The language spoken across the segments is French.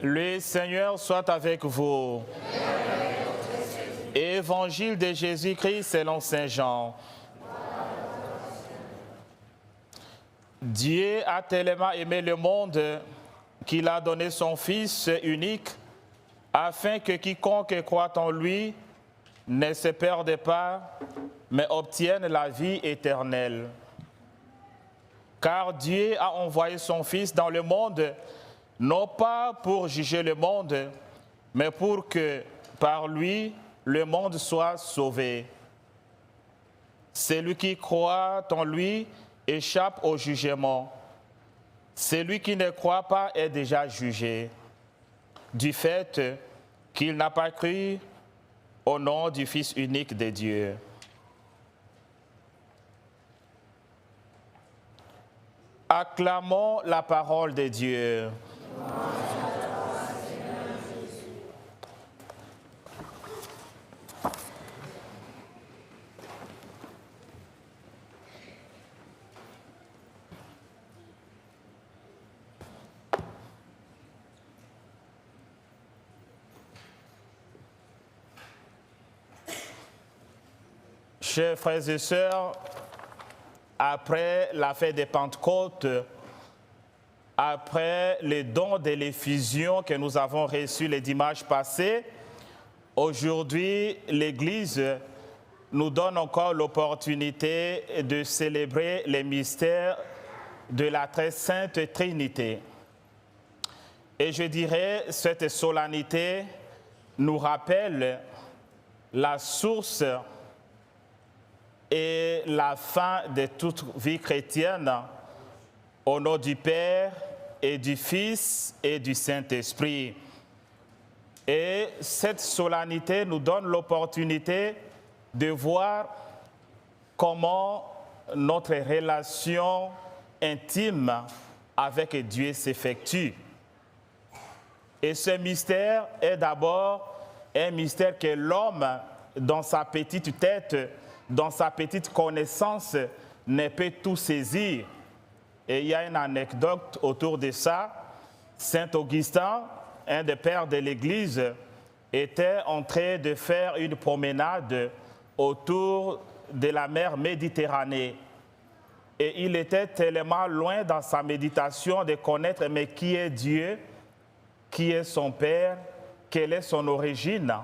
Le Seigneur soit avec vous. Évangile de Jésus-Christ selon Saint Jean. Dieu a tellement aimé le monde qu'il a donné son Fils unique afin que quiconque croit en lui ne se perde pas, mais obtienne la vie éternelle. Car Dieu a envoyé son Fils dans le monde, non pas pour juger le monde, mais pour que par lui, le monde soit sauvé. Celui qui croit en lui échappe au jugement. Celui qui ne croit pas est déjà jugé, du fait qu'il n'a pas cru au nom du Fils unique de Dieu. Acclamons la parole de Dieu. Chers frères et sœurs, après la fête des Pentecôtes, après les dons de l'effusion que nous avons reçus les dimanches passés, aujourd'hui, l'Église nous donne encore l'opportunité de célébrer les mystères de la très sainte Trinité. Et je dirais, cette solennité nous rappelle la source et la fin de toute vie chrétienne, au nom du Père et du Fils et du Saint-Esprit. Et cette solennité nous donne l'opportunité de voir comment notre relation intime avec Dieu s'effectue. Et ce mystère est d'abord un mystère que l'homme, dans sa petite tête, dans sa petite connaissance, ne peut tout saisir. Et il y a une anecdote autour de ça. Saint Augustin, un des pères de l'Église, était en train de faire une promenade autour de la mer Méditerranée. Et il était tellement loin dans sa méditation de connaître mais qui est Dieu, qui est son Père, quelle est son origine.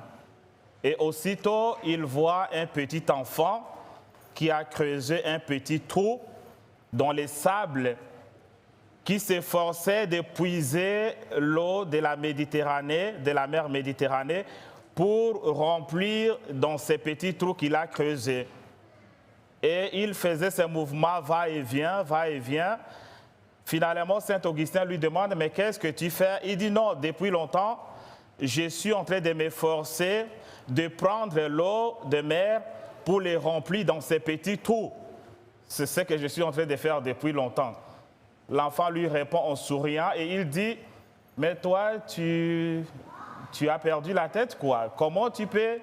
Et aussitôt, il voit un petit enfant qui a creusé un petit trou dans les sables, qui s'efforçait de puiser l'eau de la Méditerranée, de la mer Méditerranée, pour remplir dans ces petits trous qu'il a creusés. Et il faisait ce mouvement va-et-vient, va-et-vient. Finalement, Saint Augustin lui demande, mais qu'est-ce que tu fais? Il dit, non, depuis longtemps, je suis en train de m'efforcer de prendre l'eau de mer pour les remplir dans ces petits trous. C'est ce que je suis en train de faire depuis longtemps. L'enfant lui répond en souriant et il dit, mais toi, tu as perdu la tête, quoi? Comment tu peux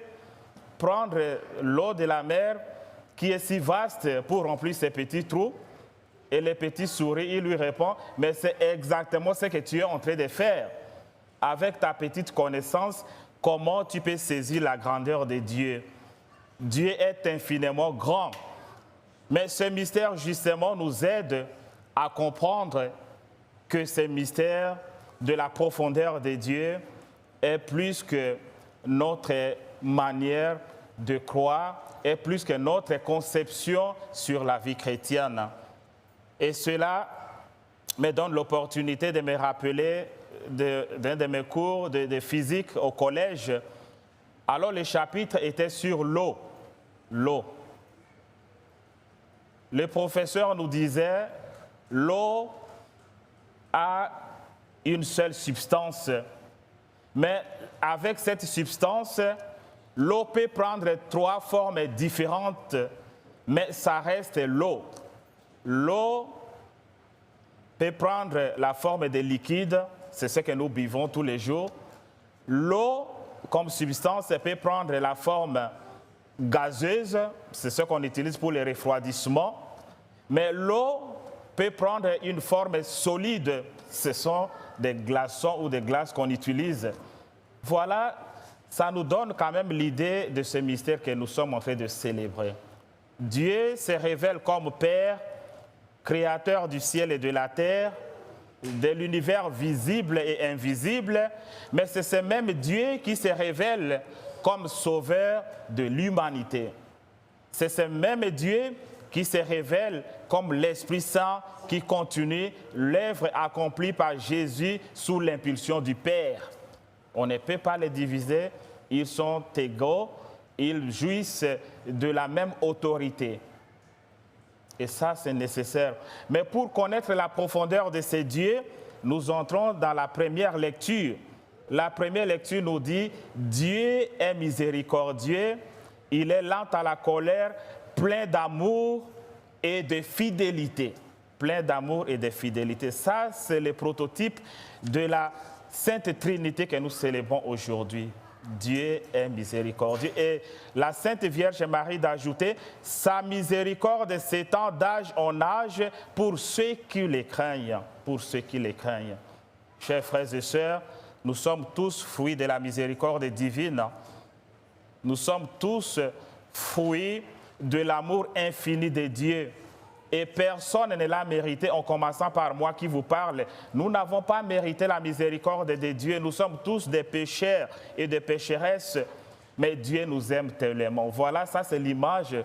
prendre l'eau de la mer qui est si vaste pour remplir ces petits trous? Et le petit sourit, il lui répond, mais c'est exactement ce que tu es en train de faire. Avec ta petite connaissance, comment tu peux saisir la grandeur de Dieu? Dieu est infiniment grand. Mais ce mystère, justement, nous aide à comprendre que ce mystère de la profondeur de Dieu est plus que notre manière de croire, est plus que notre conception sur la vie chrétienne. Et cela me donne l'opportunité de me rappeler d'un de mes cours de physique au collège. Alors le chapitre était sur l'eau. L'eau. Le professeur nous disait, l'eau a une seule substance, mais avec cette substance, l'eau peut prendre 3 formes différentes, mais ça reste l'eau. L'eau peut prendre la forme de liquide, c'est ce que nous buvons tous les jours. L'eau, comme substance, peut prendre la forme gazeuse, c'est ce qu'on utilise pour le refroidissement. Mais l'eau peut peut prendre une forme solide. Ce sont des glaçons ou des glaces qu'on utilise. Voilà, ça nous donne quand même l'idée de ce mystère que nous sommes en train de célébrer. Dieu se révèle comme Père, créateur du ciel et de la terre, de l'univers visible et invisible, mais c'est ce même Dieu qui se révèle comme sauveur de l'humanité. C'est ce même Dieu qui se révèle comme l'Esprit Saint qui continue l'œuvre accomplie par Jésus sous l'impulsion du Père. On ne peut pas les diviser, ils sont égaux, ils jouissent de la même autorité. Et ça, c'est nécessaire. Mais pour connaître la profondeur de ces dieux, nous entrons dans la première lecture. La première lecture nous dit « Dieu est miséricordieux, il est lent à la colère, plein d'amour et de fidélité. » Plein d'amour et de fidélité. Ça, c'est le prototype de la Sainte Trinité que nous célébrons aujourd'hui. Dieu est miséricordieux. Et la Sainte Vierge Marie d'ajouter, sa miséricorde s'étend d'âge en âge pour ceux qui les craignent. Pour ceux qui les craignent. Chers frères et sœurs, nous sommes tous fruits de la miséricorde divine. Nous sommes tous fruits de l'amour infini de Dieu. Et personne ne l'a mérité, en commençant par moi qui vous parle. Nous n'avons pas mérité la miséricorde de Dieu. Nous sommes tous des pécheurs et des pécheresses, mais Dieu nous aime tellement. Voilà, ça c'est l'image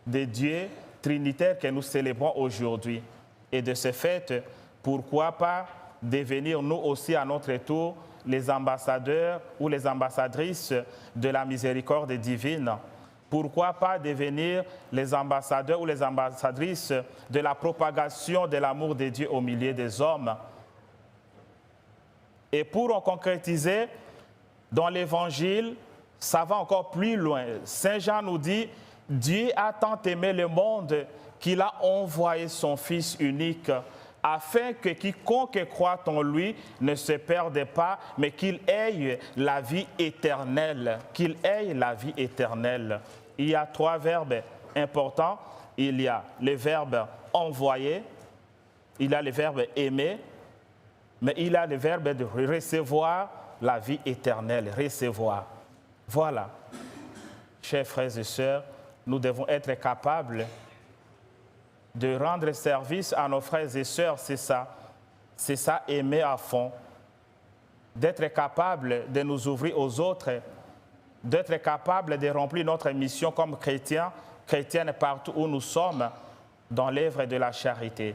de Dieu trinitaire que nous célébrons aujourd'hui. Et de ce fait, pourquoi pas devenir nous aussi à notre tour les ambassadeurs ou les ambassadrices de la miséricorde divine. Pourquoi pas devenir les ambassadeurs ou les ambassadrices de la propagation de l'amour de Dieu au milieu des hommes. Et pour en concrétiser, dans l'Évangile, ça va encore plus loin. Saint Jean nous dit, Dieu a tant aimé le monde qu'il a envoyé son Fils unique, afin que quiconque croit en lui ne se perde pas, mais qu'il ait la vie éternelle. Qu'il ait la vie éternelle. Il y a trois verbes importants. Il y a le verbe envoyer, il y a le verbe aimer, mais il y a le verbe de recevoir la vie éternelle. Recevoir. Voilà. Chers frères et sœurs, nous devons être capables de rendre service à nos frères et sœurs, c'est ça. C'est ça, aimer à fond. D'être capable de nous ouvrir aux autres, d'être capable de remplir notre mission comme chrétiens, chrétiennes partout où nous sommes, dans l'œuvre de la charité.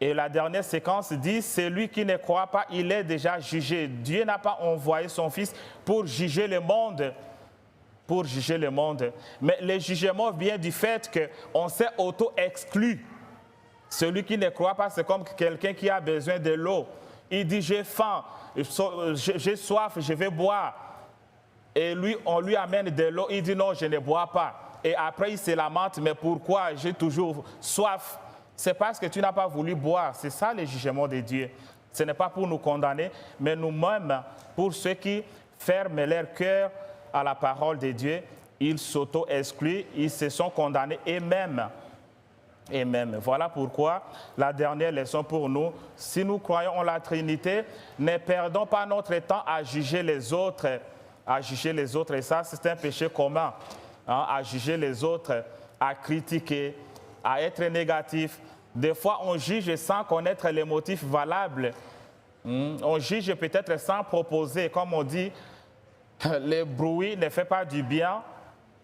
Et la dernière séquence dit, celui qui ne croit pas, il est déjà jugé. Dieu n'a pas envoyé son Fils pour juger le monde. Pour juger le monde. Mais le jugement vient du fait qu'on s'est auto-exclu. Celui qui ne croit pas, c'est comme quelqu'un qui a besoin de l'eau. Il dit, j'ai faim, j'ai soif, je vais boire. Et lui, on lui amène de l'eau, il dit, non, je ne bois pas. Et après, il se lamente, mais pourquoi j'ai toujours soif? C'est parce que tu n'as pas voulu boire. C'est ça le jugement de Dieu. Ce n'est pas pour nous condamner, mais nous-mêmes, pour ceux qui ferment leur cœur à la parole de Dieu, ils s'auto-excluent, ils se sont condamnés eux-mêmes. Et même. Voilà pourquoi la dernière leçon pour nous, si nous croyons en la Trinité, ne perdons pas notre temps à juger les autres. À juger les autres, et ça, c'est un péché commun. Hein, à juger les autres, à critiquer, à être négatif. Des fois, on juge sans connaître les motifs valables. On juge peut-être sans proposer, comme on dit, le bruit ne fait pas du bien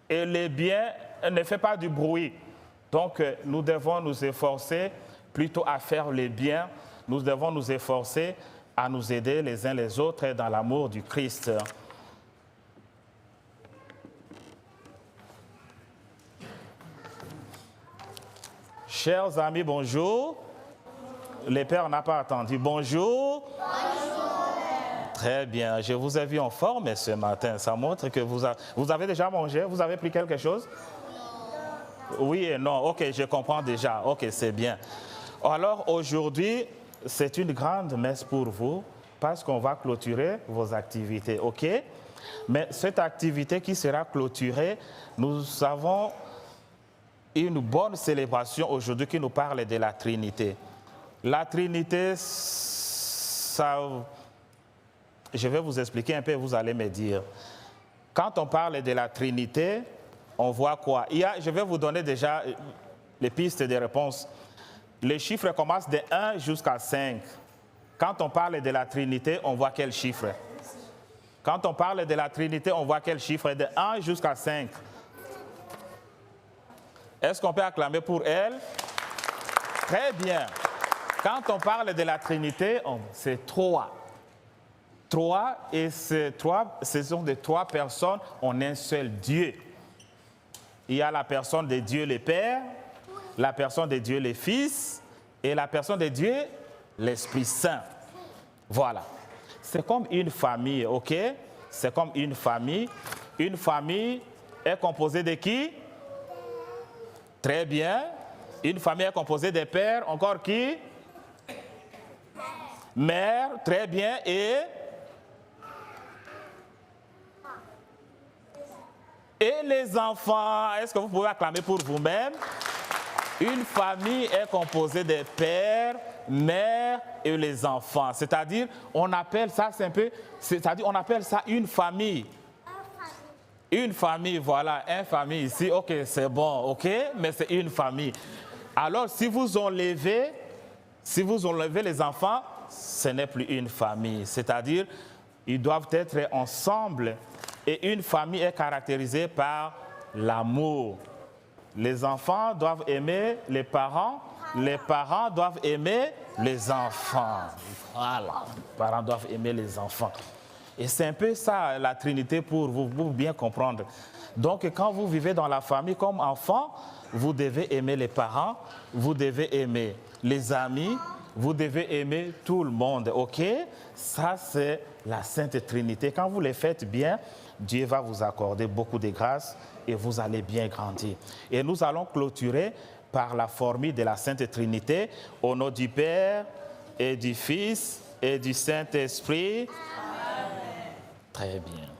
et le bien ne fait pas du bruit. Donc, nous devons nous efforcer plutôt à faire le bien. Nous devons nous efforcer à nous aider les uns les autres dans l'amour du Christ. Chers amis, bonjour. Le Père n'a pas attendu. Bonjour. Bonjour. Très bien. Je vous ai vu en forme ce matin. Ça montre que vous avez déjà mangé. Vous avez pris quelque chose? Non. Oui et non. Ok, je comprends déjà. Ok, c'est bien. Alors aujourd'hui, c'est une grande messe pour vous parce qu'on va clôturer vos activités. Ok? Mais cette activité qui sera clôturée, nous avons une bonne célébration aujourd'hui qui nous parle de la Trinité. La Trinité, ça, je vais vous expliquer un peu, vous allez me dire. Quand on parle de la Trinité, on voit quoi? Je vais vous donner déjà les pistes de réponse. Les chiffres commencent de 1 jusqu'à 5. Quand on parle de la Trinité, on voit quel chiffre? Quand on parle de la Trinité, on voit quel chiffre? De 1 jusqu'à 5. Est-ce qu'on peut acclamer pour elle? Très bien. Quand on parle de la Trinité, c'est 3. 3, et ce sont des 3 personnes en un seul Dieu. Il y a la personne de Dieu le Père, la personne de Dieu le Fils et la personne de Dieu l'Esprit Saint. Voilà. C'est comme une famille, ok? C'est comme une famille. Une famille est composée de qui? Très bien. Une famille est composée de pères. Encore qui? Mère. Très bien. Et les enfants. Est-ce que vous pouvez acclamer pour vous-même? Une famille est composée de pères, mères et les enfants. C'est-à-dire, on appelle ça, on appelle ça une famille. Une famille, voilà, une famille ici, ok, c'est bon, ok, mais c'est une famille. Alors, si vous enlevez les enfants, ce n'est plus une famille. C'est-à-dire, ils doivent être ensemble. Et une famille est caractérisée par l'amour. Les enfants doivent aimer les parents doivent aimer les enfants. Voilà, les parents doivent aimer les enfants. Et c'est un peu ça, la Trinité, pour bien comprendre. Donc, quand vous vivez dans la famille comme enfant, vous devez aimer les parents, vous devez aimer les amis, vous devez aimer tout le monde, ok? Ça, c'est la Sainte Trinité. Quand vous les faites bien, Dieu va vous accorder beaucoup de grâce et vous allez bien grandir. Et nous allons clôturer par la formule de la Sainte Trinité, au nom du Père et du Fils et du Saint-Esprit. Très bien.